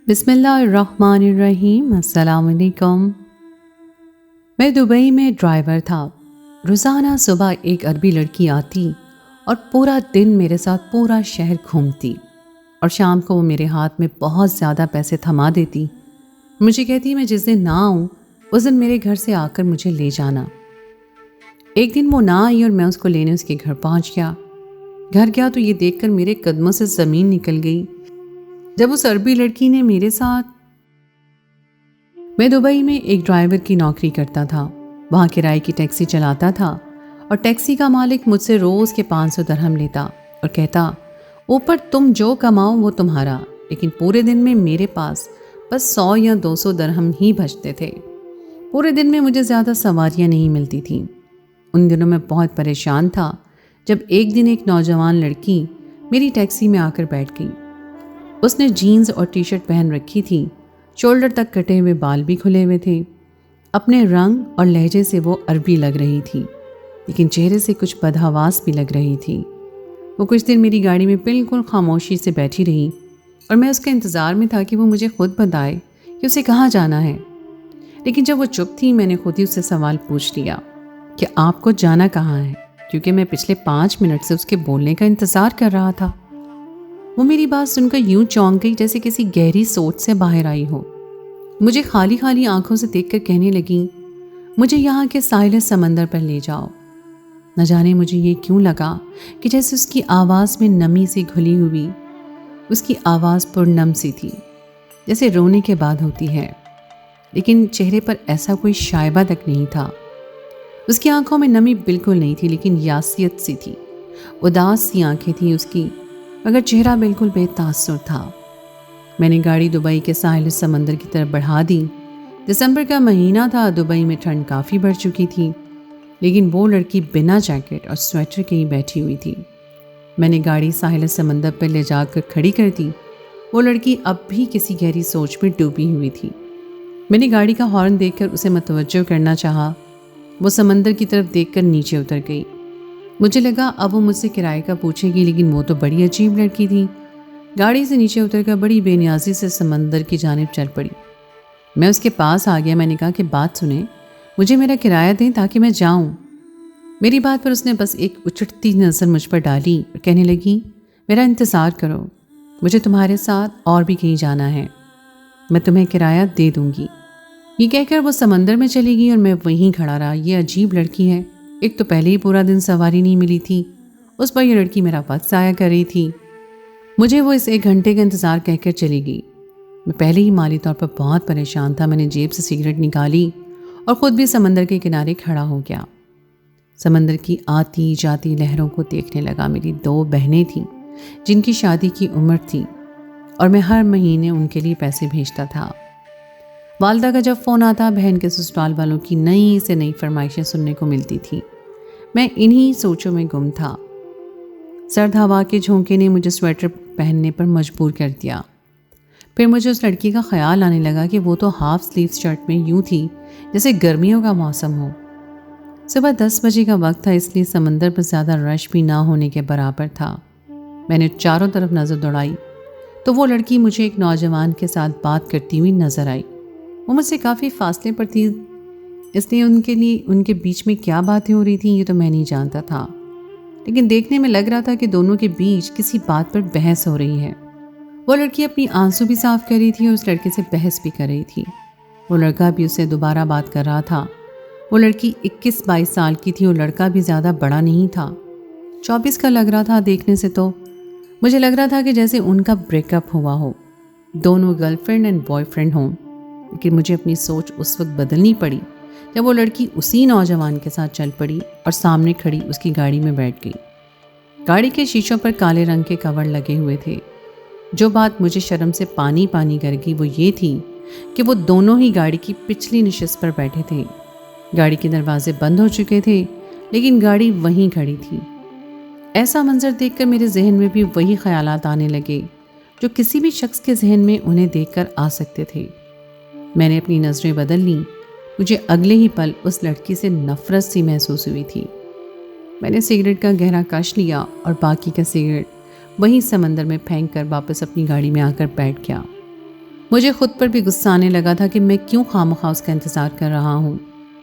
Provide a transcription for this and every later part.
بسم اللہ الرحمن الرحیم۔ السلام علیکم۔ میں دبئی میں ڈرائیور تھا۔ روزانہ صبح ایک عربی لڑکی آتی اور پورا دن میرے ساتھ پورا شہر گھومتی، اور شام کو وہ میرے ہاتھ میں بہت زیادہ پیسے تھما دیتی۔ مجھے کہتی میں جس دن نہ آؤں اس دن میرے گھر سے آ کر مجھے لے جانا۔ ایک دن وہ نہ آئی اور میں اس کو لینے اس کے گھر پہنچ گیا۔ گھر گیا تو یہ دیکھ کر میرے قدموں سے زمین نکل گئی جب اس عربی لڑکی نے میرے ساتھ میں دبئی میں ایک ڈرائیور کی نوکری کرتا تھا، وہاں کرائے کی ٹیکسی چلاتا تھا، اور ٹیکسی کا مالک مجھ سے روز کے 500 درہم لیتا اور کہتا اوپر تم جو کماؤ وہ تمہارا، لیکن پورے دن میں میرے پاس بس 100 یا 200 درہم ہی بچتے تھے۔ پورے دن میں مجھے زیادہ سواریاں نہیں ملتی تھیں۔ ان دنوں میں بہت پریشان تھا جب ایک دن ایک نوجوان لڑکی میری ٹیکسی میں آ کر بیٹھ گئی۔ اس نے جینز اور ٹی شرٹ پہن رکھی تھی، شولڈر تک کٹے ہوئے بال بھی کھلے ہوئے تھے۔ اپنے رنگ اور لہجے سے وہ عربی لگ رہی تھی، لیکن چہرے سے کچھ بدحواس بھی لگ رہی تھی۔ وہ کچھ دن میری گاڑی میں بالکل خاموشی سے بیٹھی رہی، اور میں اس کے انتظار میں تھا کہ وہ مجھے خود بتائے کہ اسے کہاں جانا ہے۔ لیکن جب وہ چپ تھی میں نے خود ہی اس سے سوال پوچھ لیا کہ آپ کو جانا کہاں ہے، کیونکہ میں پچھلے 5 منٹ سے اس کے بولنے کا انتظار کر رہا تھا۔ وہ میری بات سن کر یوں چونک گئی جیسے کسی گہری سوچ سے باہر آئی ہو۔ مجھے خالی خالی آنکھوں سے دیکھ کر کہنے لگی مجھے یہاں کے ساحل سمندر پر لے جاؤ۔ نہ جانے مجھے یہ کیوں لگا کہ جیسے اس کی آواز میں نمی سی گھلی ہوئی، اس کی آواز پرنم سی تھی جیسے رونے کے بعد ہوتی ہے، لیکن چہرے پر ایسا کوئی شائبہ تک نہیں تھا۔ اس کی آنکھوں میں نمی بالکل نہیں تھی، لیکن یاسیت سی تھی۔ اداس سی آنکھیں تھیں اس کی، مگر چہرہ بالکل بے تاثر تھا۔ میں نے گاڑی دبئی کے ساحل سمندر کی طرف بڑھا دی۔ دسمبر کا مہینہ تھا، دبئی میں ٹھنڈ کافی بڑھ چکی تھی، لیکن وہ لڑکی بنا جیکٹ اور سویٹر کے ہی بیٹھی ہوئی تھی۔ میں نے گاڑی ساحل سمندر پر لے جا کر کھڑی کر دی۔ وہ لڑکی اب بھی کسی گہری سوچ میں ڈوبی ہوئی تھی۔ میں نے گاڑی کا ہارن دیکھ کر اسے متوجہ کرنا چاہا۔ وہ سمندر کی طرف دیکھ کر نیچے اتر گئی۔ مجھے لگا اب وہ مجھ سے کرائے کا پوچھے گی، لیکن وہ تو بڑی عجیب لڑکی تھی۔ گاڑی سے نیچے اتر کر بڑی بے نیازی سے سمندر کی جانب چل پڑی۔ میں اس کے پاس آ گیا۔ میں نے کہا کہ بات سنیں، مجھے میرا کرایہ دیں تاکہ میں جاؤں۔ میری بات پر اس نے بس ایک اچھٹتی نظر مجھ پر ڈالی اور کہنے لگی میرا انتظار کرو، مجھے تمہارے ساتھ اور بھی کہیں جانا ہے، میں تمہیں کرایہ دے دوں گی۔ یہ کہہ کر وہ سمندر میں چلی گئی اور میں وہیں کھڑا رہا۔ یہ عجیب لڑکی ہے، ایک تو پہلے ہی پورا دن سواری نہیں ملی تھی، اس پر یہ لڑکی میرا وقت ضائع کر رہی تھی۔ مجھے وہ اس 1 گھنٹے کا انتظار کہہ کر چلی گئی۔ میں پہلے ہی مالی طور پر بہت پریشان تھا۔ میں نے جیب سے سگریٹ نکالی اور خود بھی سمندر کے کنارے کھڑا ہو گیا۔ سمندر کی آتی جاتی لہروں کو دیکھنے لگا۔ میری 2 بہنیں تھیں جن کی شادی کی عمر تھی، اور میں ہر مہینے ان کے لیے پیسے بھیجتا تھا۔ والدہ کا جب فون آتا بہن کے سسرال والوں کی نئی سے نئی فرمائشیں سننے کو ملتی تھی۔ میں انہی سوچوں میں گم تھا۔ سرد ہوا کے جھونکے نے مجھے سویٹر پہننے پر مجبور کر دیا۔ پھر مجھے اس لڑکی کا خیال آنے لگا کہ وہ تو ہاف سلیوز شرٹ میں یوں تھی جیسے گرمیوں کا موسم ہو۔ صبح 10 بجے کا وقت تھا، اس لیے سمندر پر زیادہ رش بھی نہ ہونے کے برابر تھا۔ میں نے چاروں طرف نظر دوڑائی تو وہ لڑکی مجھے ایک نوجوان کے ساتھ بات کرتی ہوئی نظر آئی۔ وہ مجھ سے کافی فاصلے پر تھی، اس لیے ان کے بیچ میں کیا باتیں ہو رہی تھیں یہ تو میں نہیں جانتا تھا، لیکن دیکھنے میں لگ رہا تھا کہ دونوں کے بیچ کسی بات پر بحث ہو رہی ہے۔ وہ لڑکی اپنی آنسو بھی صاف کر رہی تھی اور اس لڑکے سے بحث بھی کر رہی تھی۔ وہ لڑکا بھی اس سے دوبارہ بات کر رہا تھا۔ وہ لڑکی 21-22 سال کی تھی اور لڑکا بھی زیادہ بڑا نہیں تھا، 24 کا لگ رہا تھا دیکھنے سے۔ تو مجھے لگ رہا تھا کہ جیسے ان کا بریک اپ ہوا ہو، دونوں girl friend and boy friend ہوں۔ لیکن مجھے اپنی سوچ اس وقت بدلنی پڑی جب وہ لڑکی اسی نوجوان کے ساتھ چل پڑی اور سامنے کھڑی اس کی گاڑی میں بیٹھ گئی۔ گاڑی کے شیشوں پر کالے رنگ کے کور لگے ہوئے تھے۔ جو بات مجھے شرم سے پانی پانی کر گئی وہ یہ تھی کہ وہ دونوں ہی گاڑی کی پچھلی نشست پر بیٹھے تھے۔ گاڑی کے دروازے بند ہو چکے تھے، لیکن گاڑی وہیں کھڑی تھی۔ ایسا منظر دیکھ کر میرے ذہن میں بھی وہی خیالات آنے لگے جو کسی بھی شخص کے ذہن میں انہیں دیکھ کر آ سکتے تھے۔ میں نے اپنی نظریں بدل لیں۔ مجھے اگلے ہی پل اس لڑکی سے نفرت سی محسوس ہوئی تھی۔ میں نے سگریٹ کا گہرا کش لیا اور باقی کا سگریٹ وہیں سمندر میں پھینک کر واپس اپنی گاڑی میں آ کر بیٹھ گیا۔ مجھے خود پر بھی غصہ آنے لگا تھا کہ میں کیوں خواہ اس کا انتظار کر رہا ہوں.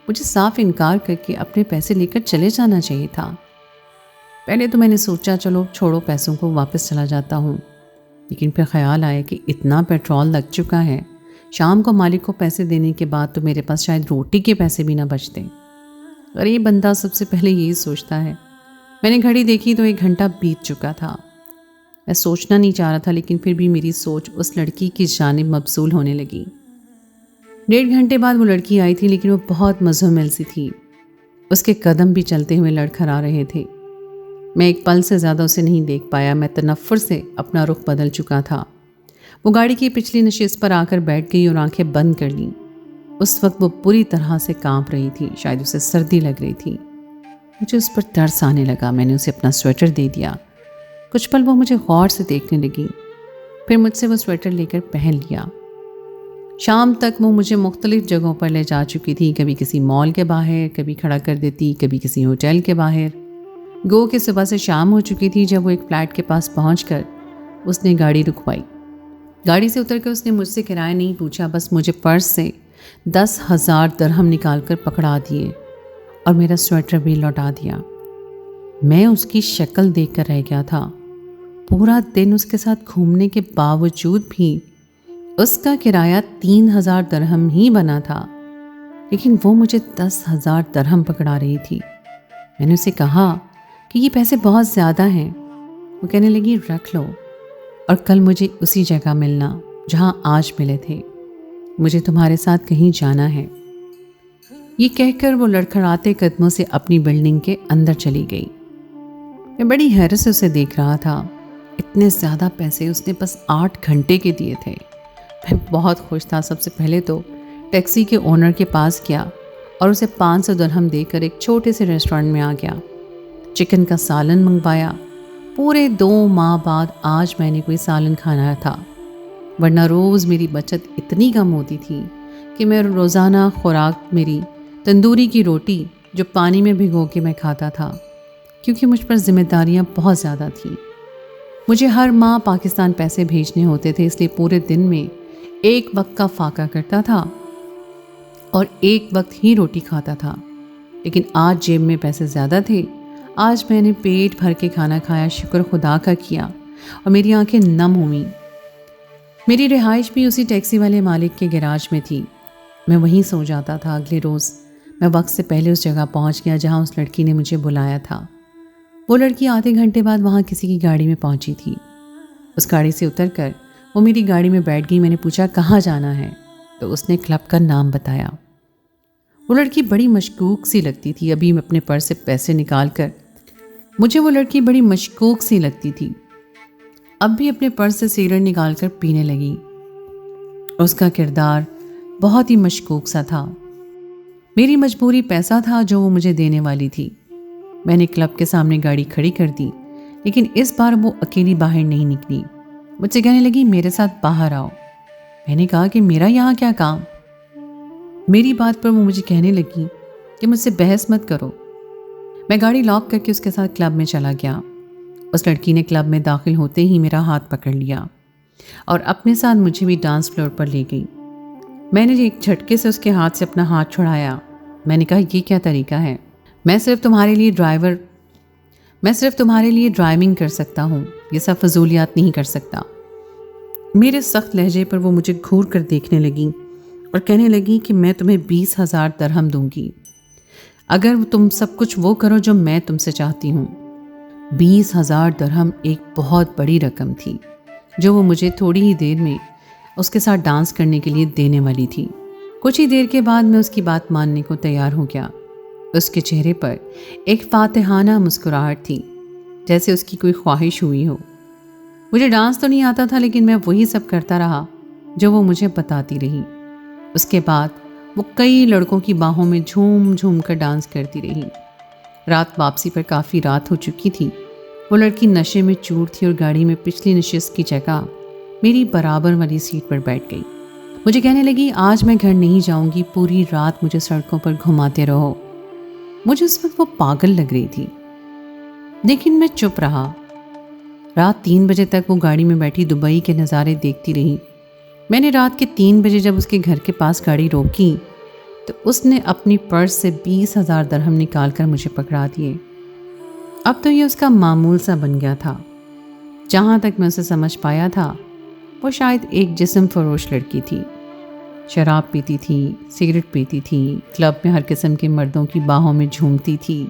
مجھے صاف انکار کر کے اپنے پیسے لے کر چلے جانا چاہیے تھا. پہلے تو میں نے سوچا چلو چھوڑو پیسوں کو واپس چلا جاتا ہوں، لیکن پھر خیال آیا کہ اتنا پیٹرول لگ چکا ہے، شام کو مالک کو پیسے دینے کے بعد تو میرے پاس شاید روٹی کے پیسے بھی نہ بچتے. غریب بندہ سب سے پہلے یہی سوچتا ہے. میں نے گھڑی دیکھی تو 1 گھنٹہ بیت چکا تھا. میں سوچنا نہیں چاہ رہا تھا، لیکن پھر بھی میری سوچ اس لڑکی کی جانب مبذول ہونے لگی. 1.5 گھنٹے بعد وہ لڑکی آئی تھی، لیکن وہ بہت مزمل سی تھی. اس کے قدم بھی چلتے ہوئے لڑکھڑا رہے تھے. میں ایک پل سے زیادہ اسے نہیں دیکھ پایا. میں تنفر سے اپنا رخ بدل چکا تھا. وہ گاڑی کی پچھلی نشست پر آ کر بیٹھ گئی اور آنکھیں بند کر لیں. اس وقت وہ پوری طرح سے کانپ رہی تھی. شاید اسے سردی لگ رہی تھی. مجھے اس پر ترس آنے لگا. میں نے اسے اپنا سویٹر دے دیا. کچھ پل وہ مجھے غور سے دیکھنے لگی، پھر مجھ سے وہ سویٹر لے کر پہن لیا. شام تک وہ مجھے مختلف جگہوں پر لے جا چکی تھی. کبھی کسی مال کے باہر، کبھی کھڑا کر دیتی، کبھی کسی ہوٹل کے باہر. گو کہ صبح سے شام ہو چکی تھی جب وہ ایک فلیٹ کے پاس پہنچ کر اس نے گاڑی رکوائی. گاڑی سے اتر کر اس نے مجھ سے کرایہ نہیں پوچھا، بس مجھے پرس سے 10,000 درہم نکال کر پکڑا دیے اور میرا سویٹر بھی لوٹا دیا. میں اس کی شکل دیکھ کر رہ گیا تھا. پورا دن اس کے ساتھ گھومنے کے باوجود بھی اس کا کرایہ 3,000 درہم ہی بنا تھا، لیکن وہ مجھے 10,000 درہم پکڑا رہی تھی. میں نے اسے کہا کہ یہ پیسے بہت زیادہ ہیں. وہ کہنے لگی رکھ لو اور کل مجھے اسی جگہ ملنا جہاں آج ملے تھے. مجھے تمہارے ساتھ کہیں جانا ہے. یہ کہہ کر وہ لڑکھڑاتے قدموں سے اپنی بلڈنگ کے اندر چلی گئی. میں بڑی حیرت سے اسے دیکھ رہا تھا. اتنے زیادہ پیسے اس نے بس 8 گھنٹے کے دیے تھے. میں بہت خوش تھا. سب سے پہلے تو ٹیکسی کے اونر کے پاس گیا اور اسے 500 درہم دے کر ایک چھوٹے سے ریسٹورنٹ میں آ گیا. چکن کا سالن منگوایا. پورے 2 ماہ بعد آج میں نے کوئی سالن کھانا تھا، ورنہ روز میری بچت اتنی کم ہوتی تھی کہ میں روزانہ خوراک میری تندوری کی روٹی جو پانی میں بھگو کے میں کھاتا تھا، کیونکہ مجھ پر ذمہ داریاں بہت زیادہ تھیں. مجھے ہر ماہ پاکستان پیسے بھیجنے ہوتے تھے، اس لیے پورے دن میں 1 وقت کا فاقہ کرتا تھا اور 1 وقت ہی روٹی کھاتا تھا. لیکن آج جیب میں پیسے زیادہ تھے. آج میں نے پیٹ بھر کے کھانا کھایا، شکر خدا کا کیا، اور میری آنکھیں نم ہوئیں. میری رہائش بھی اسی ٹیکسی والے مالک کے گیراج میں تھی. میں وہیں سو جاتا تھا. اگلے روز میں وقت سے پہلے اس جگہ پہنچ گیا جہاں اس لڑکی نے مجھے بلایا تھا. وہ لڑکی آدھے گھنٹے بعد وہاں کسی کی گاڑی میں پہنچی تھی. اس گاڑی سے اتر کر وہ میری گاڑی میں بیٹھ گئی. میں نے پوچھا کہاں جانا ہے، تو اس نے کلب کا نام بتایا. وہ لڑکی بڑی مشکوک سی لگتی تھی. ابھی میں اپنے پرس سے پیسے نکال کر مجھے وہ لڑکی بڑی مشکوک سی لگتی تھی. اب بھی اپنے پرس سے سگریٹ نکال کر پینے لگی. اس کا کردار بہت ہی مشکوک سا تھا. میری مجبوری پیسہ تھا جو وہ مجھے دینے والی تھی. میں نے کلب کے سامنے گاڑی کھڑی کر دی، لیکن اس بار وہ اکیلی باہر نہیں نکلی. مجھ سے کہنے لگی میرے ساتھ باہر آؤ. میں نے کہا کہ میرا یہاں کیا کام. میری بات پر وہ مجھے کہنے لگی کہ مجھ سے بحث مت کرو. میں گاڑی لاک کر کے اس کے ساتھ کلب میں چلا گیا. اس لڑکی نے کلب میں داخل ہوتے ہی میرا ہاتھ پکڑ لیا اور اپنے ساتھ مجھے بھی ڈانس فلور پر لے گئی. میں نے ایک جھٹکے سے اس کے ہاتھ سے اپنا ہاتھ چھڑایا. میں نے کہا یہ کیا طریقہ ہے؟ میں صرف تمہارے لیے ڈرائیونگ کر سکتا ہوں، یہ سب فضولیات نہیں کر سکتا. میرے سخت لہجے پر وہ مجھے گھور کر دیکھنے لگی اور کہنے لگی کہ میں تمہیں 20,000 درہم دوں گی اگر تم سب کچھ وہ کرو جو میں تم سے چاہتی ہوں. 20,000 درہم ایک بہت بڑی رقم تھی جو وہ مجھے تھوڑی ہی دیر میں اس کے ساتھ ڈانس کرنے کے لیے دینے والی تھی. کچھ ہی دیر کے بعد میں اس کی بات ماننے کو تیار ہو گیا. اس کے چہرے پر ایک فاتحانہ مسکراہٹ تھی، جیسے اس کی کوئی خواہش ہوئی ہو. مجھے ڈانس تو نہیں آتا تھا، لیکن میں وہی سب کرتا رہا جو وہ مجھے بتاتی رہی. اس کے بعد وہ کئی لڑکوں کی باہوں میں جھوم جھوم کر ڈانس کرتی رہی. رات واپسی پر کافی رات ہو چکی تھی. وہ لڑکی نشے میں چور تھی اور گاڑی میں پچھلی نشست کی جگہ میری برابر والی سیٹ پر بیٹھ گئی. مجھے کہنے لگی آج میں گھر نہیں جاؤں گی، پوری رات مجھے سڑکوں پر گھماتے رہو. مجھے اس وقت وہ پاگل لگ رہی تھی، لیکن میں چپ رہا. رات 3 بجے تک وہ گاڑی میں بیٹھی دبئی کے نظارے دیکھتی رہی. میں نے رات کے 3 بجے جب اس کے گھر کے پاس گاڑی روکی تو اس نے اپنی پرس سے 20,000 درہم نکال کر مجھے پکڑا دیے۔ اب تو یہ اس کا معمول سا بن گیا تھا۔ جہاں تک میں اسے سمجھ پایا تھا وہ شاید ایک جسم فروش لڑکی تھی۔ شراب پیتی تھی، سگریٹ پیتی تھی، کلب میں ہر قسم کے مردوں کی باہوں میں جھومتی تھی،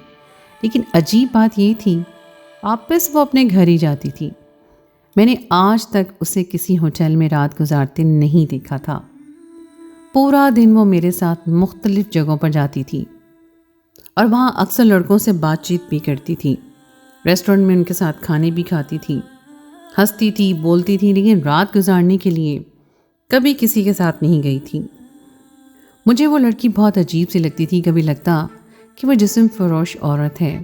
لیکن عجیب بات یہ تھی واپس وہ اپنے گھر ہی جاتی تھی۔ میں نے آج تک اسے کسی ہوٹل میں رات گزارتے نہیں دیکھا تھا۔ پورا دن وہ میرے ساتھ مختلف جگہوں پر جاتی تھی اور وہاں اکثر لڑکوں سے بات چیت بھی کرتی تھی۔ ریسٹورنٹ میں ان کے ساتھ کھانے بھی کھاتی تھی، ہنستی تھی، بولتی تھی، لیکن رات گزارنے کے لیے کبھی کسی کے ساتھ نہیں گئی تھی۔ مجھے وہ لڑکی بہت عجیب سی لگتی تھی۔ کبھی لگتا کہ وہ جسم فروش عورت ہے،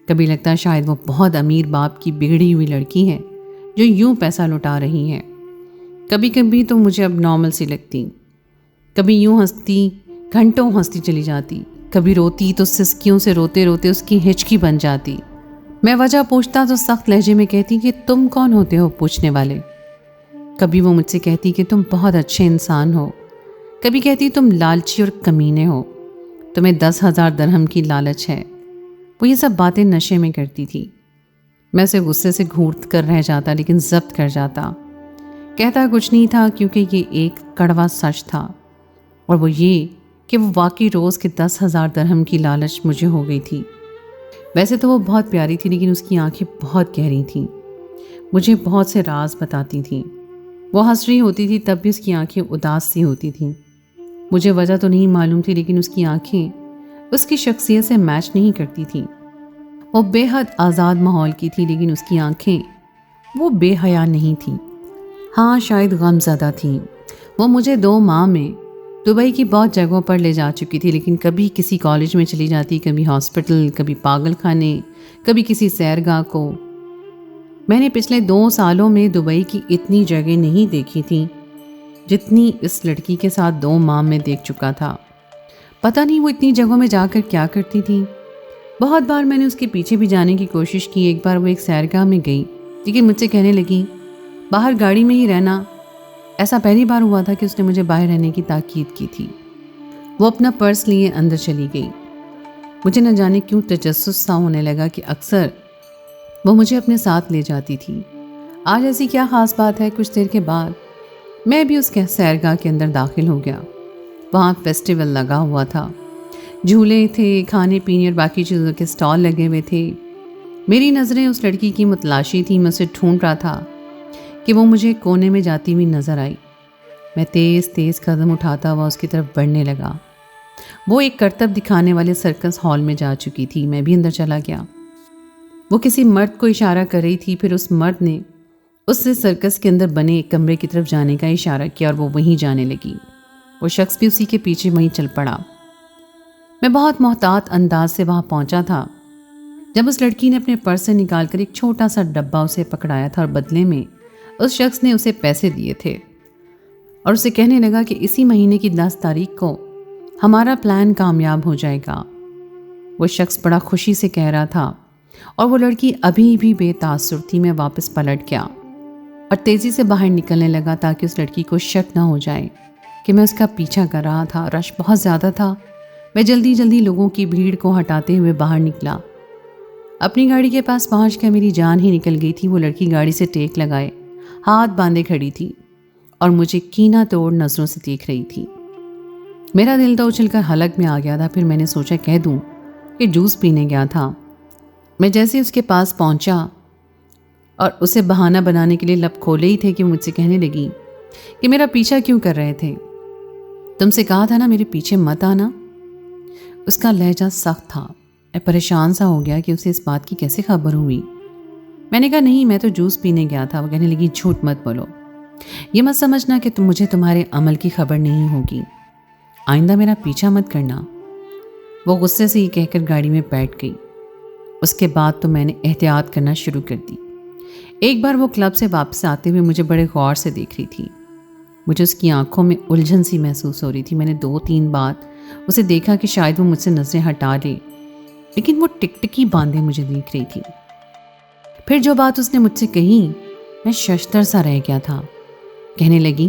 کبھی لگتا شاید وہ بہت امیر باپ کی بگڑی ہوئی لڑکی ہے جو یوں پیسہ لٹا رہی ہے۔ کبھی کبھی تو مجھے اب نارمل سی لگتی، کبھی یوں ہنستی، گھنٹوں ہنستی چلی جاتی، کبھی روتی تو سسکیوں سے روتے روتے اس کی ہچکی بن جاتی۔ میں وجہ پوچھتا تو سخت لہجے میں کہتی کہ تم کون ہوتے ہو پوچھنے والے۔ کبھی وہ مجھ سے کہتی کہ تم بہت اچھے انسان ہو، کبھی کہتی تم لالچی اور کمینے ہو، تمہیں 10,000 درہم کی لالچ ہے۔ وہ یہ سب باتیں نشے میں کرتی تھی۔ میں اسے غصے سے گھورت کر رہ جاتا، لیکن ضبط کر جاتا۔ کہتا کچھ نہیں تھا کیونکہ یہ ایک کڑوا سچ تھا، اور وہ یہ کہ وہ واقعی روز کے 10,000 درہم کی لالچ مجھے ہو گئی تھی۔ ویسے تو وہ بہت پیاری تھی، لیکن اس کی آنکھیں بہت گہری تھیں، مجھے بہت سے راز بتاتی تھیں۔ وہ ہنس رہی ہوتی تھی تب بھی اس کی آنکھیں اداس سی ہوتی تھیں۔ مجھے وجہ تو نہیں معلوم تھی، لیکن اس کی آنکھیں اس کی شخصیت سے میچ نہیں کرتی تھیں۔ وہ بے حد آزاد ماحول کی تھی، لیکن اس کی آنکھیں وہ بے حیا نہیں تھیں۔ ہاں شاید غم زدہ تھیں۔ وہ مجھے 2 ماہ میں دبئی کی بہت جگہوں پر لے جا چکی تھی، لیکن کبھی کسی کالج میں چلی جاتی، کبھی ہاسپٹل، کبھی پاگل خانے، کبھی کسی سیرگاہ کو۔ میں نے پچھلے 2 سالوں میں دبئی کی اتنی جگہ نہیں دیکھی تھیں جتنی اس لڑکی کے ساتھ 2 ماہ میں دیکھ چکا تھا۔ پتہ نہیں وہ اتنی جگہوں میں جا کر کیا کرتی تھی۔ بہت بار میں نے اس کے پیچھے بھی جانے کی کوشش کی۔ ایک بار وہ ایک سیرگاہ میں گئی، لیکن مجھ سے کہنے لگی باہر گاڑی میں ہی رہنا۔ ایسا پہلی بار ہوا تھا کہ اس نے مجھے باہر رہنے کی تاکید کی تھی۔ وہ اپنا پرس لیے اندر چلی گئی۔ مجھے نہ جانے کیوں تجسس سا ہونے لگا کہ اکثر وہ مجھے اپنے ساتھ لے جاتی تھی۔ آج ایسی کیا خاص بات ہے؟ کچھ دیر کے بعد میں بھی اس کے سیرگاہ کے اندر داخل ہو گیا۔ وہاں فیسٹیول لگا ہوا تھا، جھولے تھے، کھانے پینے اور باقی چیزوں کے سٹال لگے ہوئے تھے۔ میری نظریں اس لڑکی کی متلاشی تھیں۔ میں اسے ڈھونڈ رہا تھا کہ وہ مجھے کونے میں جاتی ہوئی نظر آئی۔ میں تیز تیز قدم اٹھاتا ہوا اس کی طرف بڑھنے لگا۔ وہ ایک کرتب دکھانے والے سرکس ہال میں جا چکی تھی۔ میں بھی اندر چلا گیا۔ وہ کسی مرد کو اشارہ کر رہی تھی، پھر اس مرد نے اس سے سرکس کے اندر بنے ایک کمرے کی طرف جانے کا اشارہ کیا اور وہ وہیں جانے لگی۔ وہ شخص بھی اسی کے پیچھے وہیں چل پڑا۔ میں بہت محتاط انداز سے وہاں پہنچا تھا جب اس لڑکی نے اپنے پرس سے نکال کر ایک چھوٹا سا ڈبہ اسے پکڑایا تھا، اور بدلے میں اس شخص نے اسے پیسے دیے تھے اور اسے کہنے لگا کہ اسی مہینے کی 10 تاریخ کو ہمارا پلان کامیاب ہو جائے گا۔ وہ شخص بڑا خوشی سے کہہ رہا تھا اور وہ لڑکی ابھی بھی بے تاثر تھی۔ میں واپس پلٹ گیا اور تیزی سے باہر نکلنے لگا تاکہ اس لڑکی کو شک نہ ہو جائے کہ میں اس کا پیچھا کر رہا تھا۔ رش بہت زیادہ تھا۔ میں جلدی جلدی لوگوں کی بھیڑ کو ہٹاتے ہوئے باہر نکلا۔ اپنی گاڑی کے پاس پہنچ کر میری جان ہی نکل گئی تھی۔ وہ لڑکی گاڑی سے ٹیک لگائے ہاتھ باندھے کھڑی تھی اور مجھے کینہ توڑ نظروں سے دیکھ رہی تھی۔ میرا دل تو اچھل کر حلق میں آ گیا تھا۔ پھر میں نے سوچا کہہ دوں کہ جوس پینے گیا تھا۔ میں جیسے اس کے پاس پہنچا اور اسے بہانہ بنانے کے لیے لب کھولے ہی تھے کہ مجھ سے کہنے لگی کہ میرا پیچھا کیوں کر رہے تھے؟ تم سے کہا تھا نا میرے پیچھے مت آنا۔ اس کا لہجہ سخت تھا۔ میں پریشان سا ہو گیا کہ اسے اس بات کی کیسے خبر ہوئی۔ میں نے کہا نہیں، میں تو جوس پینے گیا تھا۔ وہ کہنے لگی جھوٹ مت بولو، یہ مت سمجھنا کہ مجھے تمہارے عمل کی خبر نہیں ہوگی، آئندہ میرا پیچھا مت کرنا۔ وہ غصے سے یہ کہہ کر گاڑی میں بیٹھ گئی۔ اس کے بعد تو میں نے احتیاط کرنا شروع کر دی۔ ایک بار وہ کلب سے واپس آتے ہوئے مجھے بڑے غور سے دیکھ رہی تھی۔ مجھے اس کی آنکھوں میں الجھن سی محسوس ہو رہی تھی۔ میں نے 2-3 بار اسے دیکھا کہ شاید وہ مجھ سے نظریں ہٹا لے، لیکن وہ ٹکٹکی باندھے مجھے دیکھ رہی تھی۔ پھر جو بات اس نے مجھ سے کہی، میں ششدر سا رہ گیا تھا۔ کہنے لگی